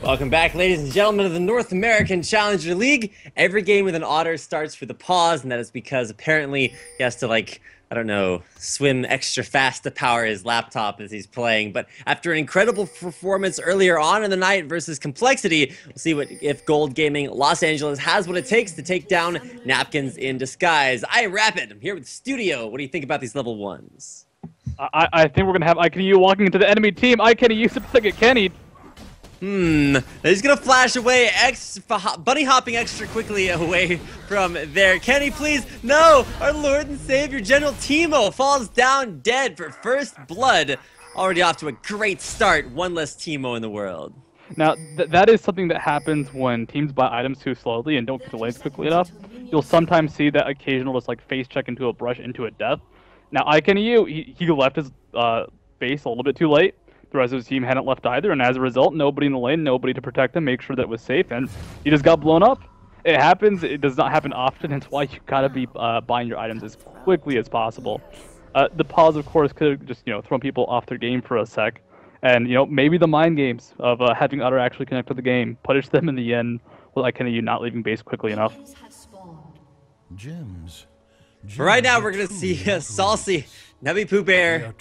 Welcome back, ladies and gentlemen, of the North American Challenger League. Every game with an otter starts with a pause, and that is because apparently he has to, I don't know, swim extra fast to power his laptop as he's playing. But after an incredible performance earlier on in the night versus Complexity, we'll see if Gold Gaming Los Angeles has what it takes to take down Napkins in Disguise. Rapid, I'm here with Studio. What do you think about these level ones? I think we're going to have iKennyU walking into the enemy team. iKennyU to get Kenny. He's gonna flash away, bunny hopping extra quickly away from there. Kenny, please, no! Our Lord and Savior, General Teemo, falls down dead for first blood. Already off to a great start, one less Teemo in the world. Now, that is something that happens when teams buy items too slowly and don't get the lanes quickly enough. You'll sometimes see that occasional just face check into a brush into a death. Now, iKennyU, he left his base a little bit too late. The rest of his team hadn't left either, and as a result, nobody in the lane, nobody to protect him, make sure that it was safe, and he just got blown up. It happens. It does not happen often. It's why you gotta be buying your items as quickly as possible. The pause, of course, could have just thrown people off their game for a sec, and maybe the mind games of having Otter actually connect to the game punish them in the end with iKennyU not leaving base quickly enough. Right now, we're gonna see Salsi, Navi Pooh Bear,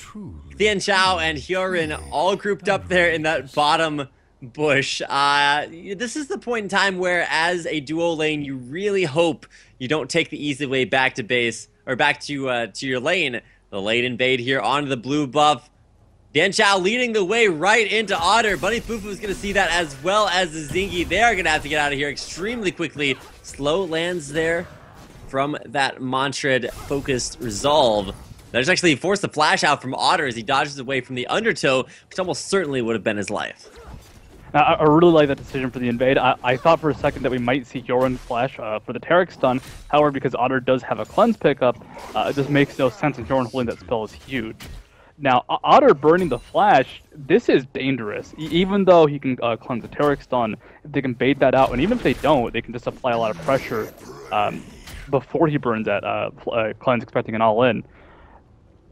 Thien Chao, and Hyorin all grouped up there in that bottom bush. This is the point in time where, as a duo lane, you really hope you don't take the easy way back to base, or back to your lane. The late invade here onto the blue buff. Thien Chao leading the way right into Otter. Bunny Fufu is going to see that, as well as the Zingy. They are going to have to get out of here extremely quickly. Slow lands there from that Mantred-focused resolve. That actually forced the flash out from Otter as he dodges away from the undertow, which almost certainly would have been his life. Now, I really like that decision for the invade. I thought for a second that we might see Hyorin flash for the Taric stun. However, because Otter does have a cleanse pickup, it just makes no sense, and Hyorin holding that spell is huge. Now, Otter burning the flash, this is dangerous. Even though he can cleanse the Taric stun, if they can bait that out, and even if they don't, they can just apply a lot of pressure before he burns that cleanse, expecting an all-in.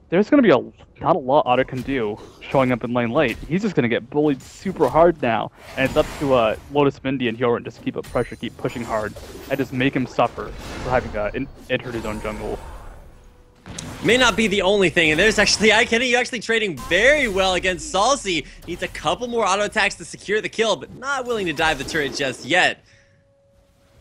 There's going to be not a lot Otter can do showing up in lane late. He's just going to get bullied super hard now, and it's up to Lotus Mindy and Hyorin just keep up pressure, keep pushing hard, and just make him suffer for having entered his own jungle. May not be the only thing, and there's actually iKennyU actually trading very well against Salsi. Needs a couple more auto attacks to secure the kill, but not willing to dive the turret just yet.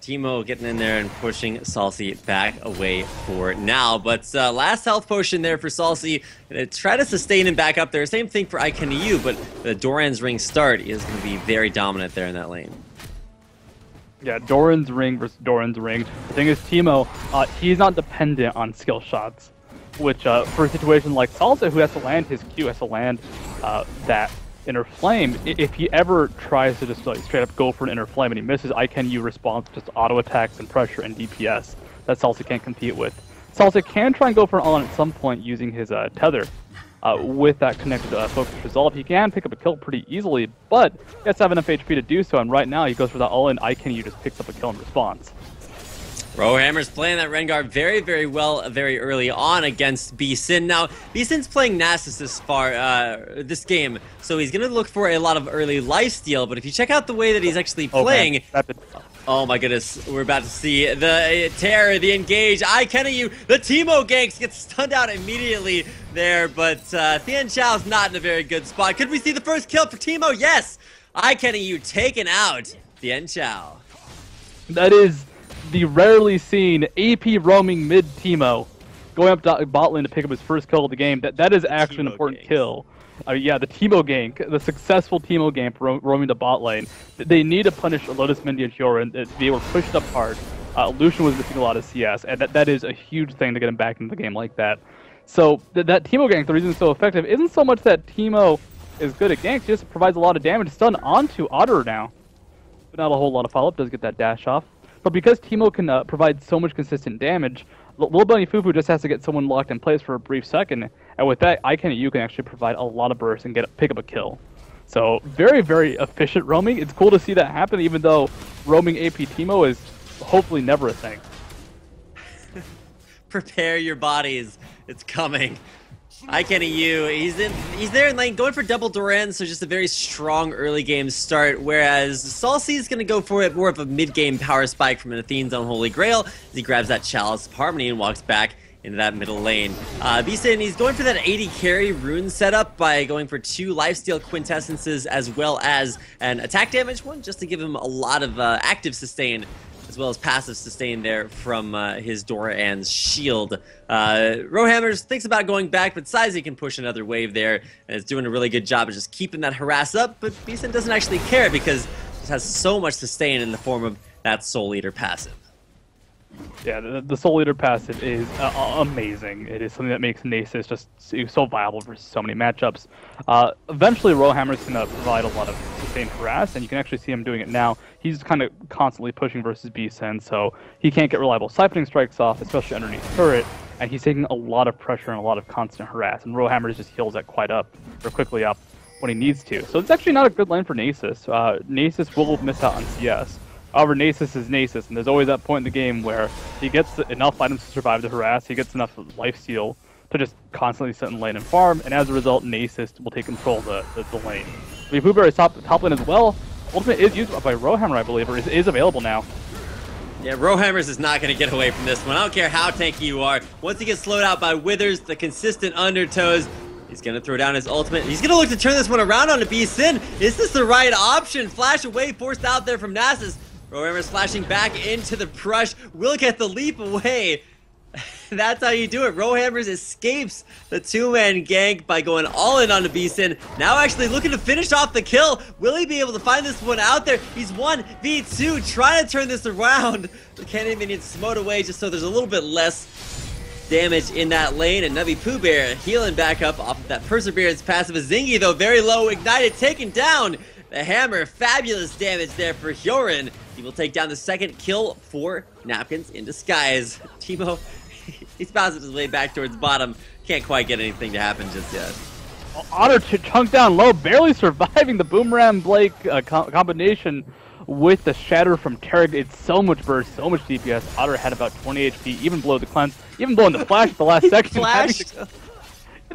Teemo getting in there and pushing Salsi back away for now. But last health potion there for Salsi. Gonna try to sustain him back up there. Same thing for iKennyU, but the Doran's Ring start is going to be very dominant there in that lane. Yeah, Doran's Ring versus Doran's Ring. The thing is, Teemo, he's not dependent on skill shots, which for a situation like Salsa, who has to land his Q, has to land that Inner Flame. If he ever tries to just straight up go for an Inner Flame and he misses, iKennyU responds just auto attacks and pressure and DPS that Salsa can't compete with. Salsa can try and go for an all-in at some point using his tether. With that connected focus resolve, he can pick up a kill pretty easily, but he has to have enough HP to do so, and right now he goes for that all-in. iKennyU just picks up a kill in response. Rowhammer's playing that Rengar very, very well very early on against B-Sin. Now, B-Sin's playing Nasus this game, so he's going to look for a lot of early lifesteal, but if you check out the way that he's actually playing... Oh my goodness, we're about to see the terror, the engage, iKennyU, the Teemo ganks gets stunned out immediately there, but Thien Chao's not in a very good spot. Could we see the first kill for Teemo? Yes! iKennyU taken out Thien Chao. That is the rarely seen AP roaming mid Teemo going up bot lane to pick up his first kill of the game. That is actually an important kill. Yeah, the Teemo gank, the successful Teemo gank roaming the bot lane. They need to punish Lotus Mindy and Hyorin. They were pushed up hard. Lucian was missing a lot of CS, and that is a huge thing to get him back into the game like that. So that Teemo gank, the reason it's so effective, isn't so much that Teemo is good at ganks, he just provides a lot of damage stun onto Otter now. But not a whole lot of follow-up, does get that dash off. But because Teemo can provide so much consistent damage, Lil Bunny Fufu just has to get someone locked in place for a brief second, and with that, iKennyU can actually provide a lot of burst and pick up a kill. So very, very efficient roaming. It's cool to see that happen, even though roaming AP Teemo is hopefully never a thing. Prepare your bodies. It's coming. iKennyU, he's there in lane, going for double Doran, so just a very strong early game start, whereas Salsi is going to go for it more of a mid-game power spike from an Athene's Unholy Grail as he grabs that Chalice of Harmony and walks back into that middle lane. Beeson, he's going for that 80 carry rune setup by going for 2 lifesteal quintessences as well as an attack damage one, just to give him a lot of active sustain as well as passive sustain there from his Doran's shield. Rowhammers thinks about going back, but Sizey can push another wave there, and is doing a really good job of just keeping that harass up, but Beeson doesn't actually care because he just has so much sustain in the form of that Soul Eater passive. Yeah, the Soul Eater passive is amazing. It is something that makes Nasus just so viable for so many matchups. Eventually, Rowhammer's going to provide a lot of sustained harass, and you can actually see him doing it now. He's kind of constantly pushing versus Beeson, so he can't get reliable siphoning strikes off, especially underneath turret, and he's taking a lot of pressure and a lot of constant harass, and Rowhammer just heals that quite up, or quickly up, when he needs to. So it's actually not a good lane for Nasus. Nasus will miss out on CS. However, Nasus is Nasus, and there's always that point in the game where he gets enough items to survive the harass, he gets enough lifesteal to just constantly sit in lane and farm, and as a result, Nasus will take control of the lane. Pooh is top lane as well. Ultimate is used by Rowhammer, I believe, or is available now. Yeah, Rowhammers is not going to get away from this one. I don't care how tanky you are. Once he gets slowed out by Withers, the consistent undertows, he's going to throw down his ultimate. He's going to look to turn this one around on a Beeson. Is this the right option? Flash away, forced out there from Nasus. Rowhammer's flashing back into the brush, will get the leap away. That's how you do it. Rowhammers escapes the 2-man gank by going all in on the Beeson. Now actually looking to finish off the kill. Will he be able to find this one out there? He's 1v2, trying to turn this around. The Cannon Minion smote away just so there's a little bit less damage in that lane, and NaviPoohBear healing back up off of that Perseverance passive. Zingy, though, very low, ignited, taken down. The hammer, fabulous damage there for Hyorin. He will take down the second kill for Napkins in disguise. Teemo, he's bouncing his way back towards bottom. Can't quite get anything to happen just yet. Otter chunked down low, barely surviving the Boomerang Blake combination with the Shatter from Tarek. It's so much burst, so much DPS. Otter had about 20 HP, even below the cleanse, even blowing the flash at the last second. Flashed.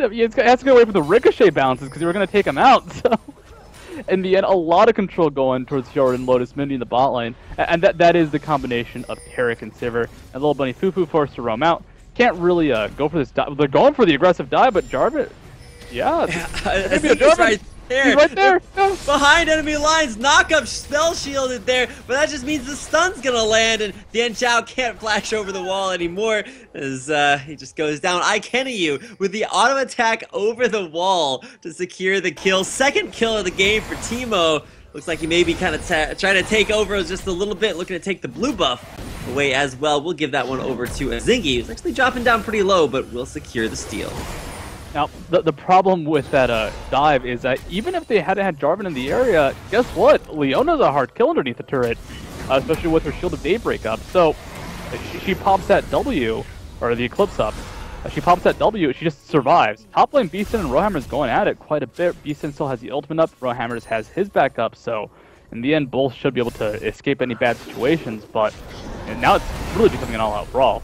He has to get away from the ricochet bounces because you were going to take him out. So, in the end, a lot of control going towards Hyorin and Lotus Mindy in the bot lane, and that is the combination of Tarek and Sivir. And Little Bunny Fufu forced to roam out. Can't really go for this dive. They're going for the aggressive dive, but Jarvan, yeah, Jarvan right there. He's right there. Yeah. Behind enemy lines, knock-up spell shielded there, but that just means the stun's gonna land, and Dian Chao can't flash over the wall anymore as he just goes down. iKennyU with the auto attack over the wall to secure the kill. Second kill of the game for Teemo. Looks like he may be kind of trying to take over just a little bit, looking to take the blue buff away as well. We'll give that one over to Zingy, who's actually dropping down pretty low, but will secure the steal. Now, the problem with that dive is that even if they hadn't had Jarvan in the area, guess what? Leona's a hard kill underneath the turret, especially with her Shield of Daybreak up. So, she pops that W, or the Eclipse up. She pops that W, she just survives. Top lane, Beeson and Rowhammer's going at it quite a bit. Beeson still has the ultimate up, Rowhammer's has his back up, so in the end, both should be able to escape any bad situations, but now it's really becoming an all-out brawl.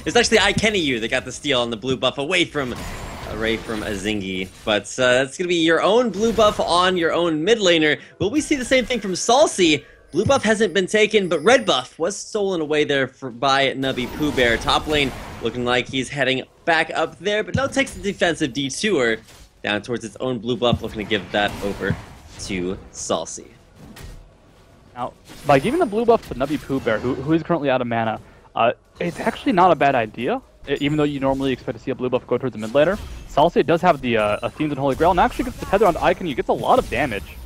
It's actually iKennyU that got the steal on the blue buff away from Zingy. But it's going to be your own blue buff on your own mid laner. Will we see the same thing from Salsi? Blue buff hasn't been taken, but red buff was stolen away there by NaviPoohBear. Top lane looking like he's heading back up there, but now takes the defensive detour down towards its own blue buff, looking to give that over to Salsi. Now, by giving the blue buff to NaviPoohBear, who is currently out of mana, it's actually not a bad idea, even though you normally expect to see a blue buff go towards the mid laner. Salsi does have the Athene's and Holy Grail, and actually gets the tether on iKennyU, gets a lot of damage.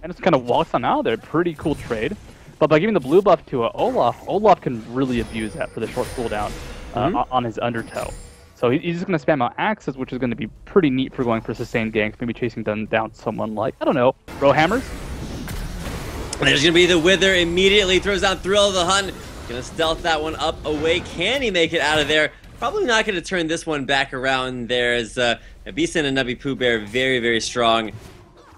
And just kind of walks on out of there. Pretty cool trade. But by giving the blue buff to Olaf can really abuse that for the short cooldown on his undertow. So he's just going to spam out axes, which is going to be pretty neat for going for sustained ganks, maybe chasing down someone like, I don't know, Rowhammers? There's going to be the Wither, immediately throws down Thrill of the Hunt. Gonna stealth that one up away. Can he make it out of there? Probably not gonna turn this one back around there as Beeson and NaviPoohBear very, very strong.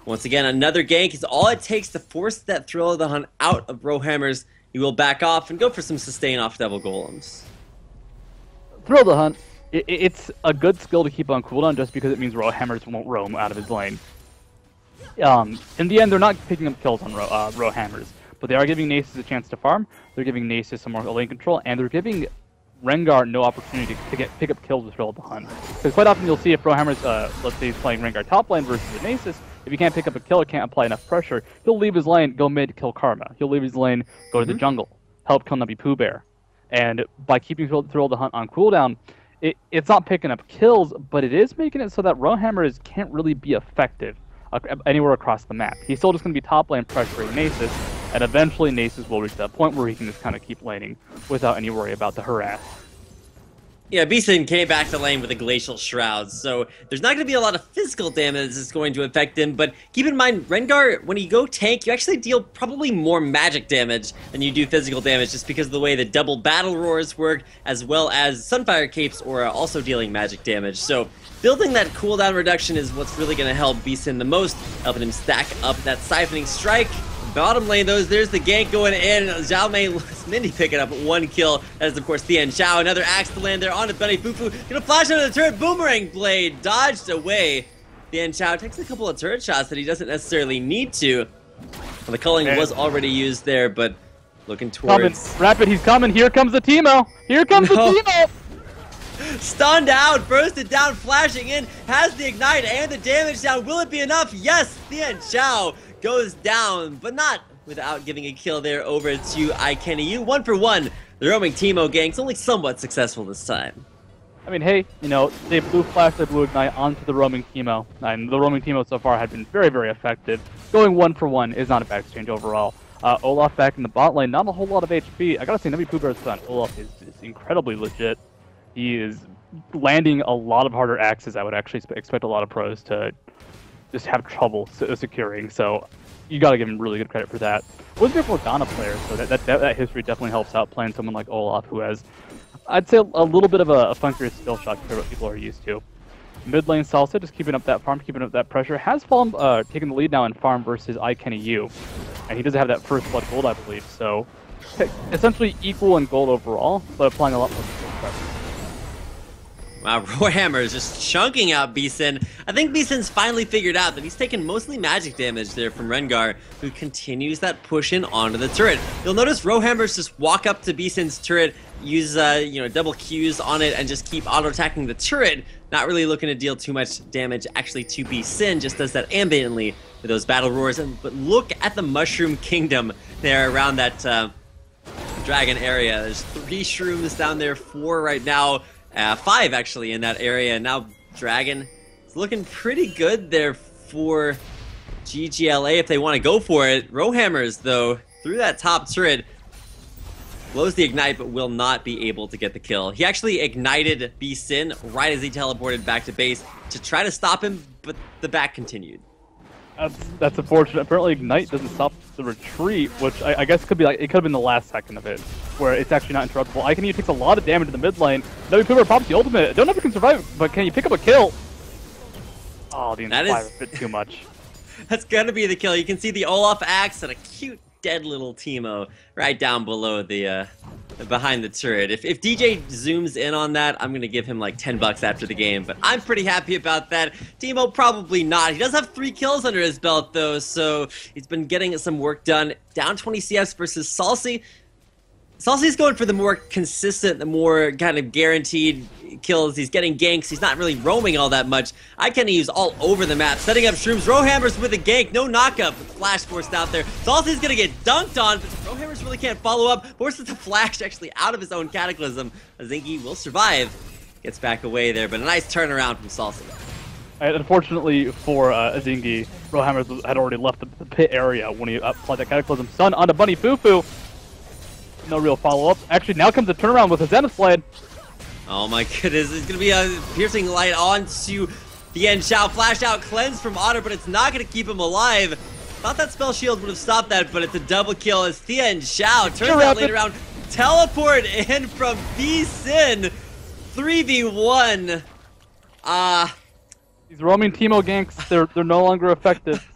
Once again, another gank is all it takes to force that Thrill of the Hunt out of Rowhammers. He will back off and go for some sustain off Devil Golems. Thrill of the Hunt It's a good skill to keep on cooldown just because it means Rowhammers won't roam out of his lane. In the end, they're not picking up kills on Rowhammers, but they are giving Nasus a chance to farm. They're giving Nasus some more lane control, and they're giving Rengar no opportunity to pick up kills with Thrill of the Hunt. Because quite often you'll see if Rowhammers, let's say he's playing Rengar top lane versus a Nasus, if he can't pick up a kill, can't apply enough pressure, he'll leave his lane, go mid, kill Karma. He'll leave his lane, go to the jungle, help kill Nubby Pooh Bear. And by keeping Thrill of the Hunt on cooldown, it's not picking up kills, but it is making it so that Rowhammers can't really be effective anywhere across the map. He's still just going to be top lane pressuring Nasus, and eventually Nasus will reach that point where he can just kind of keep laning without any worry about the harass. Yeah, Beeson came back to lane with a Glacial Shroud, so there's not going to be a lot of physical damage that's going to affect him, but keep in mind, Rengar, when you go tank, you actually deal probably more magic damage than you do physical damage, just because of the way the double battle roars work, as well as Sunfire Capes are also dealing magic damage. So building that cooldown reduction is what's really going to help Beeson the most, helping him stack up that Siphoning Strike. Bottom lane, there's the gank going in. Zhao Mei Mindy picking up 1 kill. That is, of course, Tian Xiao. Another axe to land there on the Bunny Fufu. Gonna flash under the turret. Boomerang blade dodged away. Tian Xiao takes a couple of turret shots that he doesn't necessarily need to. Well, the culling was already used there, but looking towards... Rapid, he's coming. Here comes the Teemo. Here comes the Teemo. Stunned out, bursted down, flashing in, has the ignite and the damage down. Will it be enough? Yes, Tian Xiao goes down, but not without giving a kill there over to iKennyU. 1 for 1. The roaming Teemo gank's only somewhat successful this time. I mean, hey, you know, they blew Flash, they blew Ignite onto the roaming Teemo, and the roaming Teemo so far had been very, very effective. Going 1 for 1 is not a bad exchange overall. Olaf back in the bot lane, not a whole lot of HP. I gotta say, Nubby Pooh Bear's son, Olaf, is incredibly legit. He is landing a lot of harder axes. I would actually expect a lot of pros to just have trouble securing, so you gotta give him really good credit for that. Was a Morgana player, so that history definitely helps out playing someone like Olaf, who has, I'd say, a little bit of a funkier skill shot compared to what people are used to. Mid lane Salsa, just keeping up that farm, keeping up that pressure, has fallen, taken the lead now in farm versus iKennyU, and he doesn't have that first blood gold, I believe, so essentially equal in gold overall, but applying a lot more skill pressure. Wow, Rowhammer is just chunking out Beeson. I think Beeson's finally figured out that he's taken mostly magic damage there from Rengar, who continues that push in onto the turret. You'll notice Rowhammers just walk up to Beeson's turret, use double Qs on it, and just keep auto-attacking the turret. Not really looking to deal too much damage actually to Beeson, just does that ambiently with those battle roars. But look at the Mushroom Kingdom there around that dragon area. There's 3 shrooms down there, 4 right now. 5 actually in that area, and now Dragon is looking pretty good there for ggLA if they want to go for it. Rowhammers, though, through that top turret, blows the ignite but will not be able to get the kill. He actually ignited Beeson right as he teleported back to base to try to stop him, but the back continued. That's unfortunate. Apparently Ignite doesn't stop the retreat, which I guess could be like, it could have been the last second of it, where it's actually not interruptible. iKennyU takes a lot of damage in the mid lane. Nubby Pooh Bear pops the ultimate. Don't know if he can survive, but can you pick up a kill? Oh, the Inspire a bit too much. That's gonna be the kill. You can see the Olaf axe and a cute dead little Teemo right down below the behind the turret. If DJ zooms in on that, I'm gonna give him like $10 after the game, but I'm pretty happy about that. Teemo probably not. He does have 3 kills under his belt though, so he's been getting some work done. Down 20 CS versus Salsi. Salsi's going for the more consistent, the more kind of guaranteed kills. He's getting ganks. He's not really roaming all that much. iKennyU's all over the map, setting up shrooms. Rowhammers with a gank. No knockup. Flash forced out there. Salsi's going to get dunked on, but Rowhammers really can't follow up. Forces the flash actually out of his own Cataclysm. Zingy will survive. Gets back away there, but a nice turnaround from Salsi. Unfortunately for Zingy, Rowhammers had already left the pit area when he applied that Cataclysm Sun onto Bunny Fufu. No real follow-up. Actually, now comes a turnaround with a Zenith Blade. Oh my goodness, it's going to be a piercing light onto the end. Xiao flash out, cleanse from Otter, but it's not going to keep him alive. Thought that spell shield would have stopped that, but it's a double kill as Tian Xiao turns out later round. Teleport in from Beeson. 3v1. These roaming Teemo ganks, they're no longer effective.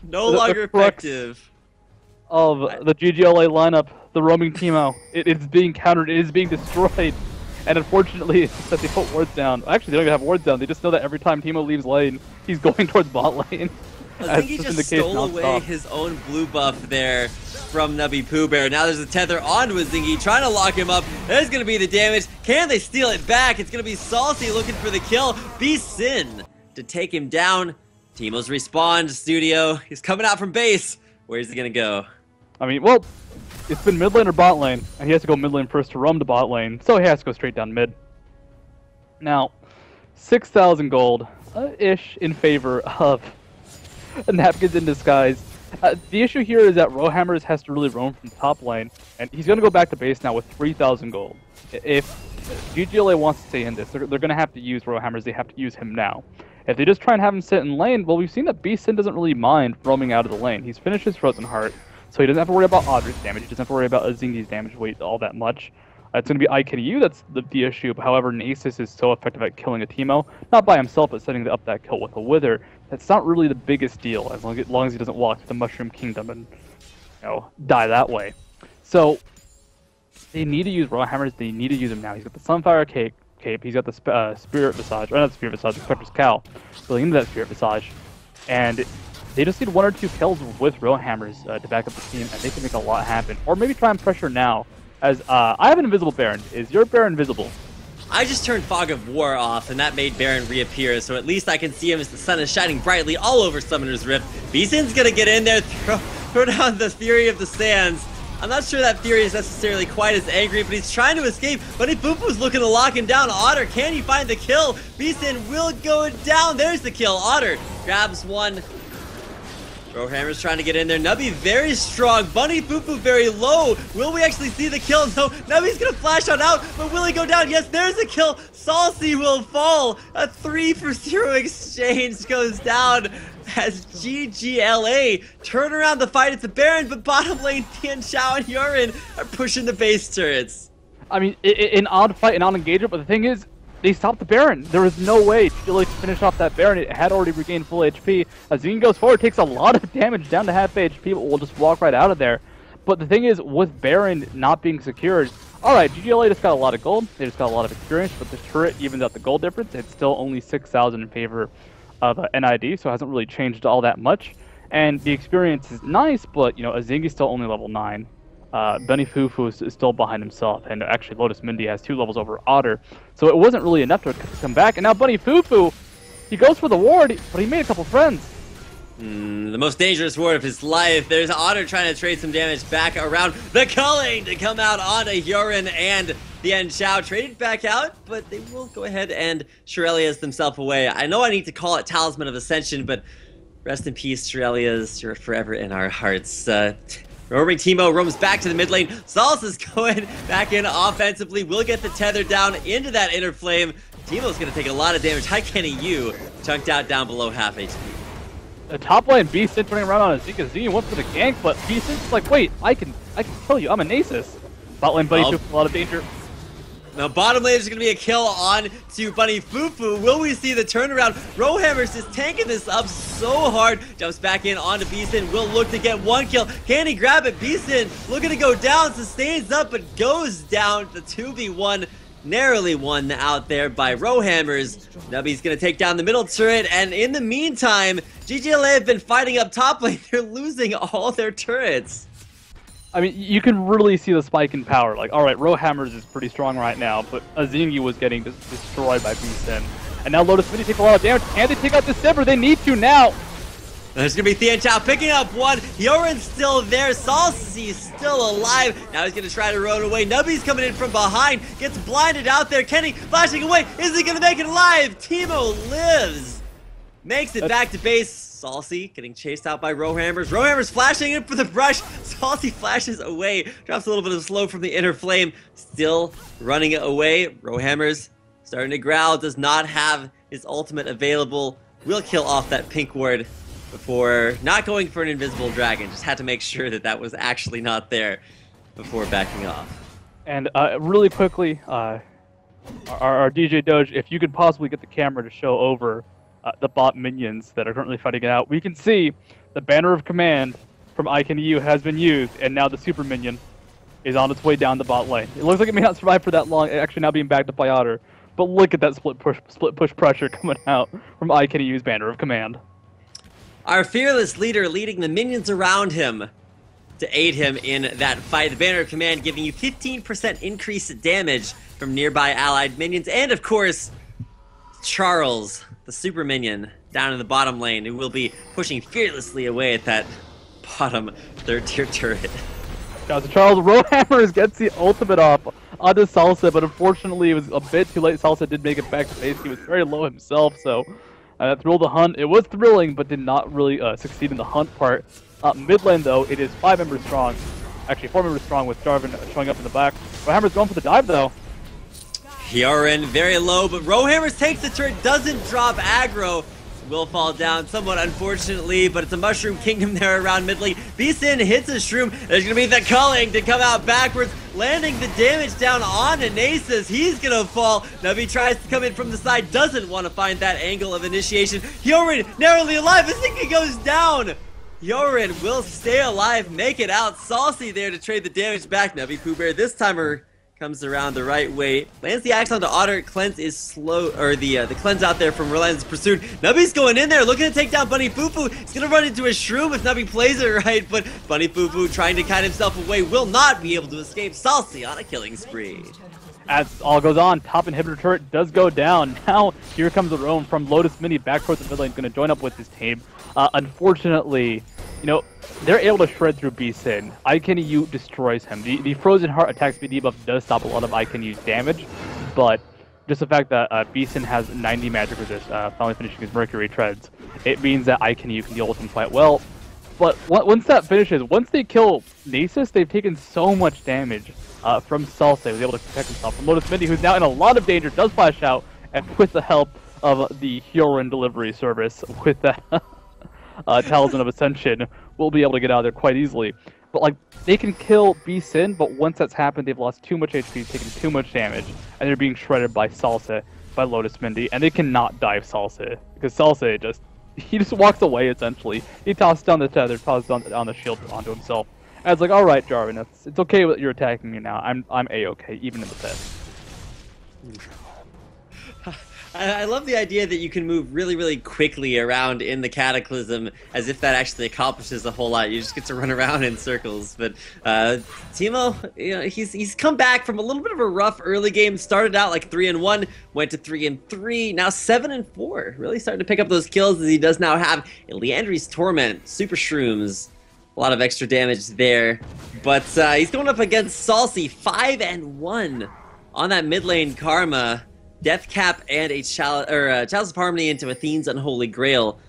No longer effective. Of the ggLA lineup, the roaming Teemo, it's being countered, it is being destroyed. And unfortunately, it's just that they put wards down. Actually, they don't even have wards down. They just know that every time Teemo leaves lane, he's going towards bot lane. I think he just stole away his own blue buff there from Nubby Pooh Bear. Now there's a tether onto Azingi, trying to lock him up. There's going to be the damage. Can they steal it back? It's going to be Salty looking for the kill. Sin to take him down. Teemo's respawned, Studio. He's coming out from base. Where's he going to go? I mean, well, it's been mid lane or bot lane, and he has to go mid lane first to roam to bot lane, so he has to go straight down mid. Now, 6,000 gold-ish in favor of Napkins in Disguise. The issue here is that Rowhammers has to really roam from top lane, and he's going to go back to base now with 3,000 gold. If ggLA wants to stay in this, they're going to have to use Rowhammers. They have to use him now. If they just try and have him sit in lane, well, we've seen that Sin doesn't really mind roaming out of the lane. He's finished his Frozen Heart, so he doesn't have to worry about Audrey's damage. He doesn't have to worry about Azingi's damage weight all that much. It's going to be IKU that's the issue. However, Nasus is so effective at killing a Teemo, not by himself, but setting up that kill with a Wither. That's not really the biggest deal, as long as he doesn't walk to the Mushroom Kingdom and, die that way. So, they need to use Rowhammers. They need to use him now. He's got the Sunfire Cape. He's got the Spirit Visage, or not Spirit Visage, the Spectre's Cowl, building into that Spirit Visage. And they just need 1 or 2 kills with Rowhammers to back up the team, and they can make a lot happen. Or maybe try and pressure now, as I have an invisible Baron. Is your Baron visible? I just turned Fog of War off, and that made Baron reappear, so at least I can see him as the sun is shining brightly all over Summoner's Rift. Sin's gonna get in there, throw down the Fury of the Sands. I'm not sure that Fury is necessarily quite as angry, but he's trying to escape. Bunny Poo-Poo's looking to lock him down. Otter, can he find the kill? Sin will go down. There's the kill. Otter grabs one. Rowhammer's trying to get in there. Nubby very strong. Bunny Poo-Poo very low. Will we actually see the kill? No. Nubby's gonna flash on out, but will he go down? Yes, there's a kill. Salty will fall. A 3-for-0 exchange goes down as ggLA turn around the fight. It's a Baron, but bottom lane, Tian Xiao and Yurin are pushing the base turrets. I mean, an odd fight, an odd engagement, but the thing is, they stopped the Baron. There was no way ggLA to finish off that Baron. It had already regained full HP. Azingi goes forward, takes a lot of damage down to half HP, but will just walk right out of there. But the thing is, with Baron not being secured, alright, ggLA just got a lot of gold. They just got a lot of experience, but the turret evens out the gold difference. It's still only 6,000 in favor of NID, so it hasn't really changed all that much. And the experience is nice, but, Azingi's still only level 9. Bunny Poo-Poo is still behind himself, and actually Lotus Mindy has 2 levels over Otter, so it wasn't really enough to come back. And now Bunny Poo-Poo, he goes for the ward, but he made a couple friends. The most dangerous ward of his life. There's Otter trying to trade some damage back around the culling to come out onto Yurin and Tian Xiao. Traded back out, but they will go ahead and Shirelia's themselves away. I know I need to call it Talisman of Ascension, but rest in peace, Shirelia's. You're forever in our hearts. Roaming Teemo roams back to the mid lane. Salsa's going back in offensively. We'll get the tether down into that inner flame. Teemo's going to take a lot of damage. Hi, Kenny, you chunked out down below half HP. The top lane, Sin turning around on Azingi. Azingi went for the gank, but Sin's like, wait, I can kill you. I'm a Nasus. Bot lane Bunny took a lot of danger. Now bottom lane is going to be a kill on to Bunny Poo-Poo. Will we see the turnaround? Rowhammer's just tanking this up so hard. Jumps back in onto Sin. Will look to get 1 kill. Can he grab it? Sin looking to go down. Sustains up but goes down. The 2v1 narrowly won out there by Rowhammers. Nubby's going to take down the middle turret. And in the meantime, ggLA have been fighting up top lane. They're losing all their turrets. I mean, you can really see the spike in power. Like, alright, Rowhammers is pretty strong right now, but Azingi was getting destroyed by Sin. And now Lotus Mindy takes a lot of damage. Can they take out December? They need to now! There's gonna be Tian Xiao picking up one. Yoren's still there. Salsi's still alive. Now he's gonna try to run away. Nubby's coming in from behind. Gets blinded out there. Kenny flashing away. Is he gonna make it alive? Teemo lives. Makes it back to base. Salsi getting chased out by Rowhammers. Rowhammers flashing in for the brush. Salsi flashes away. Drops a little bit of slow from the inner flame. Still running away. Rowhammers starting to growl. Does not have his ultimate available. Will kill off that pink ward before not going for an invisible dragon. Just had to make sure that that was actually not there before backing off. And really quickly, our DJ Doge, if you could possibly get the camera to show over the bot minions that are currently fighting it out, we can see the Banner of Command from IKU has been used, and now the super minion is on its way down the bot lane. It looks like it may not survive for that long, actually now being backed up by Otter. But look at that split push pressure coming out from iKennyU's Banner of Command. Our fearless leader leading the minions around him to aid him in that fight. The Banner of Command giving you 15% increased damage from nearby allied minions. And of course, Charles, the super minion, down in the bottom lane, who will be pushing fearlessly away at that bottom third tier turret. So Charles Rowhammers gets the ultimate off onto Salsa, but unfortunately it was a bit too late. Salsa did make it back to base. He was very low himself, so that thrilled the hunt. It was thrilling, but did not really succeed in the hunt part. Mid lane, though, it is 5 members strong. Actually, 4 members strong with Jarvan showing up in the back. Rowhammers going for the dive, though. Hyorin very low, but Rowhammers takes the turret, doesn't drop aggro. Will fall down somewhat unfortunately, but it's a Mushroom Kingdom there around mid lane. Beeson hits a Shroom. There's gonna be the culling to come out backwards, landing the damage down on Nasus. He's gonna fall. Navi tries to come in from the side, doesn't want to find that angle of initiation. Hyorin narrowly alive. I think he goes down. Hyorin will stay alive, make it out. Saucy there to trade the damage back. Navi Pooh Bear this timer comes around the right way, lands the axe onto Otter. Cleanse is slow, or the cleanse out there from Relentless Pursuit. Nubby's going in there, looking to take down Bunny Fufu. He's gonna run into a Shroom if Nubby plays it right, but Bunny Fufu trying to kite himself away will not be able to escape. Salsi on a killing spree. As all goes on, top inhibitor turret does go down. Now here comes the roam from Lotus Mini back towards the mid lane, going to join up with his team. Unfortunately, you know, they're able to shred through Beeson. iKennyU destroys him. The Frozen Heart attack speed debuff does stop a lot of iKennyU's damage, but just the fact that Beeson has 90 magic resist, finally finishing his Mercury Treads, it means that iKennyU can deal with him quite well. But once that finishes, once they kill Nasus, they've taken so much damage from Salsa. He was able to protect himself from Lotus Mini, who's now in a lot of danger, does flash out, and with the help of the Hyorin delivery service, with that Talisman of Ascension, will be able to get out of there quite easily. But like, they can kill Beeson, but once that's happened, they've lost too much HP, taken too much damage, and they're being shredded by Salsa, by Lotus Mindy, and they cannot dive Salsa, because Salsa he just walks away, essentially. He tosses down the tether, tosses down the shield onto himself. And it's like, alright, Jarvan, it's okay that you're attacking me now. I'm A-okay, even in the pit. I love the idea that you can move really, really quickly around in the Cataclysm, as if that actually accomplishes a whole lot. You just get to run around in circles. But Teemo, you know, he's come back from a little bit of a rough early game. Started out like 3-1, went to 3-3, now 7-4. Really starting to pick up those kills, as he does now have Leandry's Torment, Super Shrooms. A lot of extra damage there. But he's going up against Salsi, 5-1 on that mid lane Karma. Death Cap and a Chalice of Harmony into Athene's Unholy Grail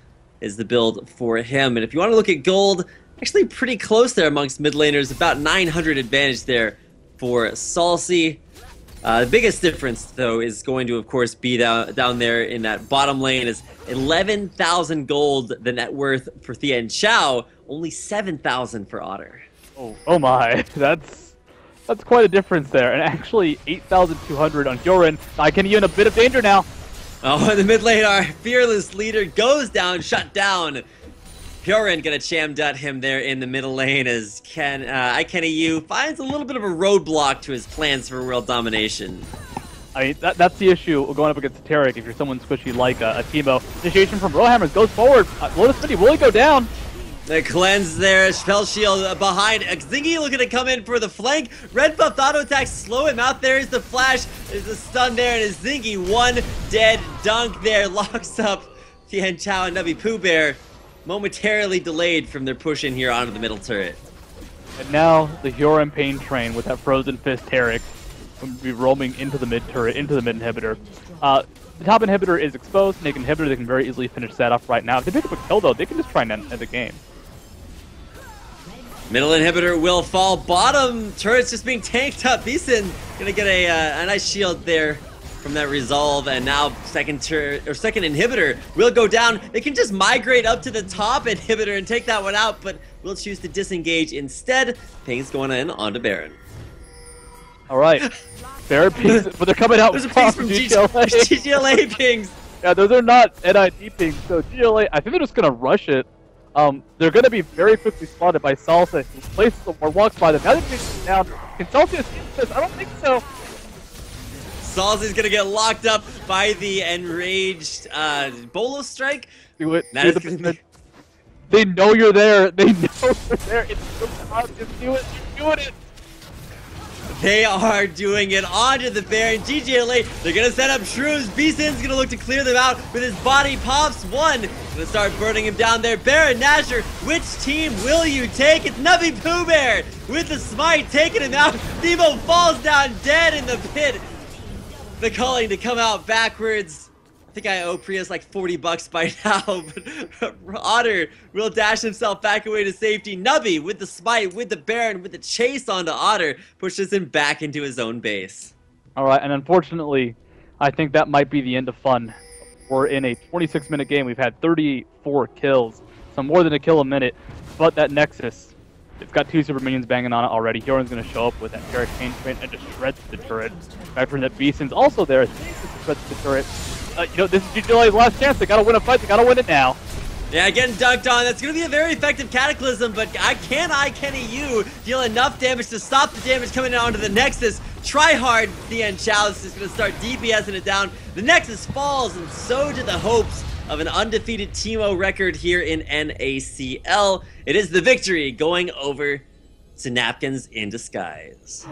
is the build for him. And if you want to look at gold, actually pretty close there amongst mid laners. About 900 advantage there for Salsi. The biggest difference, though, is going to, of course, be down there in that bottom lane. Is 11,000 gold, the net worth for Thea and Xiao. Only 7,000 for Otter. Oh my, that's quite a difference there. And actually, 8,200 on Hyorin. iKennyU in a bit of danger now. Oh, the mid lane, our fearless leader goes down, shut down. Hyorin gonna Chamdut him there in the middle lane as iKennyU finds a little bit of a roadblock to his plans for world domination. I mean, that's the issue going up against Tarek if you're someone squishy like a Teemo. Initiation from Rowhammers goes forward. Lotus Mini will he go down? The cleanse there, Spell Shield behind. Zingy looking to come in for the flank. Red buffed auto attack, slow him out. There's the flash, there's the stun there, and it's Zingy. One dead dunk there, locks up Tian Chao and Nubby Pooh Bear. Momentarily delayed from their push in here onto the middle turret. And now the Hyorin Pain Train with that Frozen Fist Tarek will be roaming into the mid turret, into the mid inhibitor. The top inhibitor is exposed. Naked inhibitor, they can very easily finish that off right now. If they pick up a kill though, they can just try and end the game. Middle inhibitor will fall. Bottom turret's just being tanked up. Beeson gonna get a nice shield there from that resolve, and now second inhibitor will go down. They can just migrate up to the top inhibitor and take that one out, but will choose to disengage instead. Ping's going in onto Baron. All right, Baron pings, but they're coming out There's with a pings from ggLA. ggLA pings. Yeah, those are not NID pings. So ggLA, I think they're just gonna rush it. They're going to be very quickly spotted by Salsa, who places the ward, walks by them. Now they're taking down. Can Celsius use this? I don't think so. Salsa's gonna get locked up by the enraged Bolo Strike. Do it. That is gonna be... They know you're there. They know you're there. It's so obvious. Do it. You're doing it. They are doing it onto the Baron. ggLA, they're gonna set up Shrooms. Beason's gonna look to clear them out with his body pops. One, gonna start burning him down there. Baron Nashor, which team will you take? It's Nubby Pooh Bear with the smite, taking him out. Debo falls down dead in the pit. The calling to come out backwards. I think I owe Prius like 40 bucks by now, but Otter will dash himself back away to safety. Nubby with the smite, with the Baron, with the chase onto Otter, pushes him back into his own base. All right, and unfortunately, I think that might be the end of fun. We're in a 26-minute game. We've had 34 kills, so more than a kill a minute. But that Nexus, it's got 2 super minions banging on it already. Hyorin's going to show up with that Carrot Chain Train and just shreds the turret. Factoring that Beason's also there. Shreds the turret. You know, this is ggLA's last chance. They gotta win a fight. They gotta win it now. Yeah, getting dunked on. That's gonna be a very effective Cataclysm, but Kenny you deal enough damage to stop the damage coming down onto the Nexus. Try hard, DN Chalice is gonna start DPSing it down. The Nexus falls, and so do the hopes of an undefeated Teemo record here in NACL. It is the victory going over to Napkins in Disguise.